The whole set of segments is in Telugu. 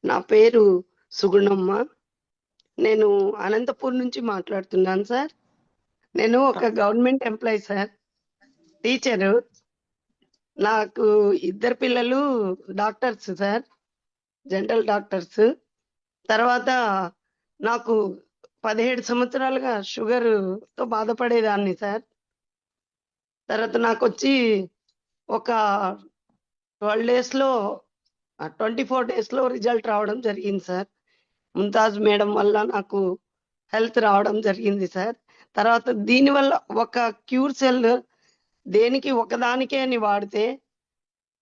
నా పేరు సుగుణమ్మ. నేను అనంతపూర్ నుంచి మాట్లాడుతున్నాను సార్. నేను ఒక గవర్నమెంట్ ఎంప్లాయీ సార్, టీచరు. నాకు ఇద్దరు పిల్లలు డాక్టర్స్ సార్, జనరల్ డాక్టర్స్. తర్వాత నాకు 17 సంవత్సరాలుగా షుగర్తో బాధపడేదాన్ని సార్. తర్వాత నాకొచ్చి ఒక 12 డేస్లో 24 డేస్లో రిజల్ట్ రావడం జరిగింది సార్. ముంతాజ్ మేడం వల్ల నాకు హెల్త్ రావడం జరిగింది సార్. తర్వాత దీనివల్ల ఒక క్యూర్ సెల్ దేనికి ఒకదానికే అని వాడితే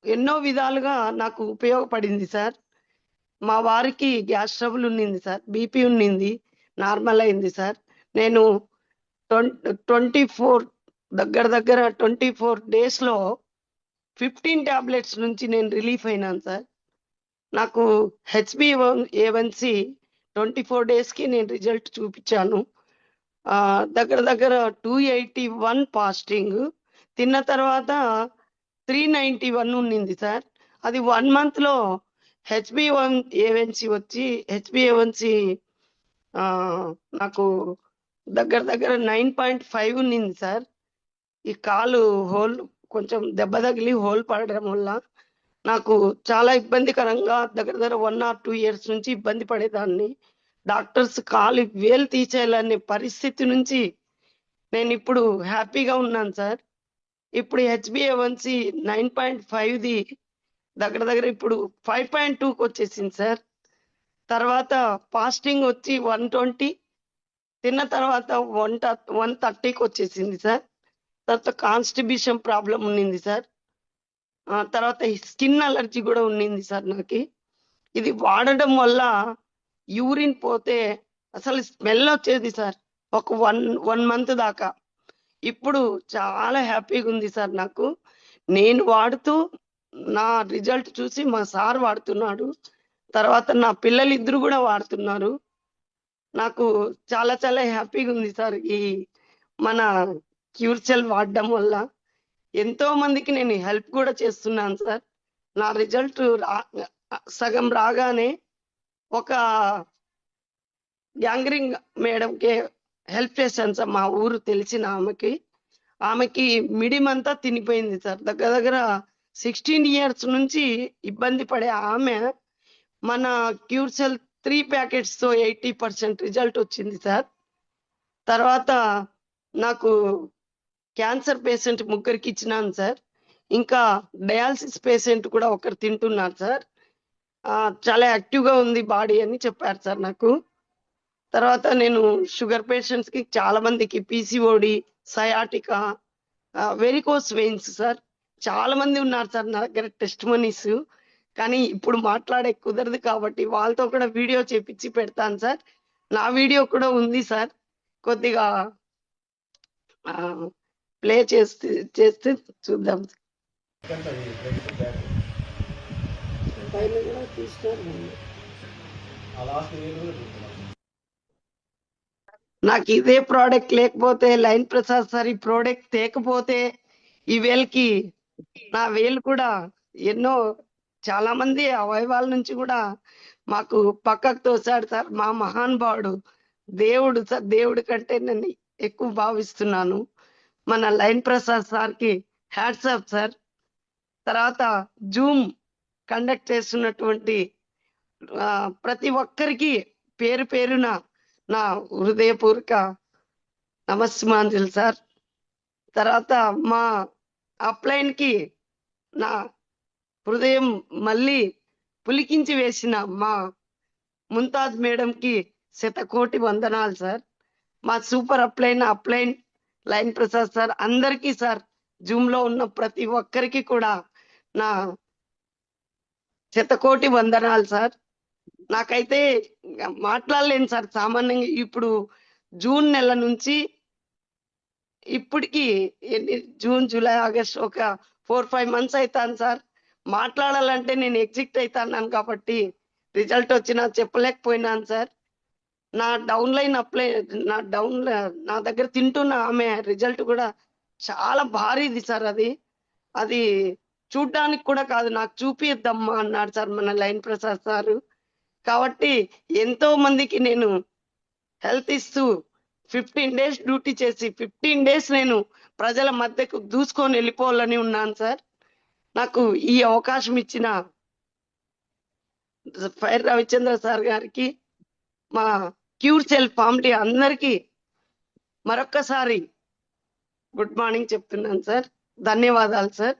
ఎన్నో విధాలుగా నాకు ఉపయోగపడింది సార్. మా వారికి గ్యాస్ ట్రబుల్ ఉన్నింది సార్, బీపీ ఉన్నింది, నార్మల్ అయింది సార్. నేను 24 దగ్గర 24 డేస్లో 15 టాబ్లెట్స్ నుంచి నేను రిలీఫ్ అయినాను సార్. నాకు HbA1c 24 డేస్కి నేను రిజల్ట్ చూపించాను. దగ్గర 281 ఫాస్టింగ్ తిన్న తర్వాత 391 ఉన్నింది సార్. అది 1 మంత్లో HbA1c నాకు దగ్గర 9.5 ఉన్నింది సార్. ఈ కాలు హోల్ కొంచెం దెబ్బ తగిలి హోల్ పడడం వల్ల నాకు చాలా ఇబ్బందికరంగా దగ్గర 1 or 2 ఇయర్స్ నుంచి ఇబ్బంది పడేదాన్ని. డాక్టర్స్ కాలు వేలు తీసేయాలనే పరిస్థితి నుంచి నేను ఇప్పుడు హ్యాపీగా ఉన్నాను సార్. ఇప్పుడు HbA1c 9.5ది దగ్గర ఇప్పుడు 5.2కి వచ్చేసింది సార్. తర్వాత ఫాస్టింగ్ వచ్చి 120, తిన్న తర్వాత 130కి వచ్చేసింది సార్. తర్వాత కాన్స్టిబ్యూషన్ ప్రాబ్లం ఉన్నింది సార్. తర్వాత స్కిన్ అలర్జీ కూడా ఉన్నింది సార్ నాకు. ఇది వాడడం వల్ల యూరిన్ పోతే అసలు స్మెల్ వచ్చేది సార్ ఒక 1 మంత్ దాకా. ఇప్పుడు చాలా హ్యాపీగా ఉంది సార్ నాకు. నేను వాడుతూ నా రిజల్ట్ చూసి మా సార్ వాడుతున్నాడు, తర్వాత నా పిల్లలు ఇద్దరు కూడా వాడుతున్నారు. నాకు చాలా చాలా హ్యాపీగా ఉంది సార్. ఈ మన క్యూర్సెల్ వాడడం వల్ల ఎంతో మందికి నేను హెల్ప్ కూడా చేస్తున్నాను సార్. నా రిజల్ట్ సగం రాగానే ఒక గ్యాంగ్రింగ్ మేడంకి హెల్ప్ చేశాను సార్. మా ఊరు తెలిసిన ఆమెకి మిడిమంతా తినిపోయింది సార్. దగ్గర 16 ఇయర్స్ నుంచి ఇబ్బంది పడే ఆమె మన క్యూర్సెల్ 3 ప్యాకెట్స్తో 80% రిజల్ట్ వచ్చింది సార్. తర్వాత నాకు క్యాన్సర్ పేషెంట్ 3కి ఇచ్చినాను సార్. ఇంకా డయాలసిస్ పేషెంట్ కూడా ఒకరు తింటున్నారు సార్. చాలా యాక్టివ్గా ఉంది బాడీ అని చెప్పారు సార్ నాకు. తర్వాత నేను షుగర్ పేషెంట్స్కి చాలా మందికి PCOD, sciatica, varicose veins sir చాలా మంది ఉన్నారు సార్ నా దగ్గర టెస్ట్ మనీస్. కానీ ఇప్పుడు మాట్లాడే కుదరదు కాబట్టి వాళ్ళతో కూడా వీడియో చేపించి పెడతాను సార్. నా వీడియో కూడా ఉంది సార్, కొద్దిగా ప్లే చేస్తే చూద్దాం. నాకు ఇదే ప్రోడక్ట్ లేకపోతే, లైన్ ప్రసాద్ సార్ ఈ ప్రోడక్ట్ తేకపోతే ఈ వేలుకి నా వేలు కూడా ఎన్నో చాలా మంది అవయవాల నుంచి కూడా మాకు పక్కకు తోసాడు సార్. మా మహానుభావుడు దేవుడు సార్. దేవుడి కంటే నేను ఎక్కువ భావిస్తున్నాను. మన లైన్ ప్రసాద్ సార్కి హ్యాట్స్ ఆఫ్ సార్. తర్వాత జూమ్ కండక్ట్ చేస్తున్నటువంటి ప్రతి ఒక్కరికి పేరు పేరున నా హృదయపూర్వక నమస్మాంజలు సార్. తర్వాత మా అప్లైన్కి నా హృదయం మళ్ళీ పులికించి వేసిన మా ముంతాజ్ మేడంకి శతకోటి వందనాలు సార్. మా super upline line Prasad sir అందరికీ సార్, జూమ్లో ఉన్న ప్రతి ఒక్కరికి కూడా నా శతకోటి వందనాలు సార్. నాకైతే మాట్లాడలేను సార్ సామాన్యంగా. ఇప్పుడు జూన్ నెల నుంచి ఇప్పటికి జూన్, జూలై, ఆగస్ట్ ఒక 4-5 మంత్స్ అవుతాను సార్. మాట్లాడాలంటే నేను ఎగ్జిట్ అవుతాను కాబట్టి రిజల్ట్ వచ్చినా చెప్పలేకపోయినాను సార్. నా నా దగ్గర తింటున్న ఆమె రిజల్ట్ కూడా చాలా భారీది సార్. అది చూడ్డానికి కూడా కాదు, నాకు చూపిద్దామ్మా అన్నాడు సార్ మన లైన్ ప్రసాద్ సారు. కాబట్టి ఎంతో మందికి నేను హెల్త్ ఇస్తూ 15 డేస్ డ్యూటీ చేసి 15 డేస్ నేను ప్రజల మధ్యకు దూసుకొని వెళ్ళిపోవాలని ఉన్నాను సార్. నాకు ఈ అవకాశం ఇచ్చిన ఫైర్ రవిచంద్ర సార్ గారికి, మా క్యూర్ సెల్ ఫ్యామిలీ అందరికీ మరొక్కసారి గుడ్ మార్నింగ్ చెప్తున్నాను సార్. ధన్యవాదాలు సార్.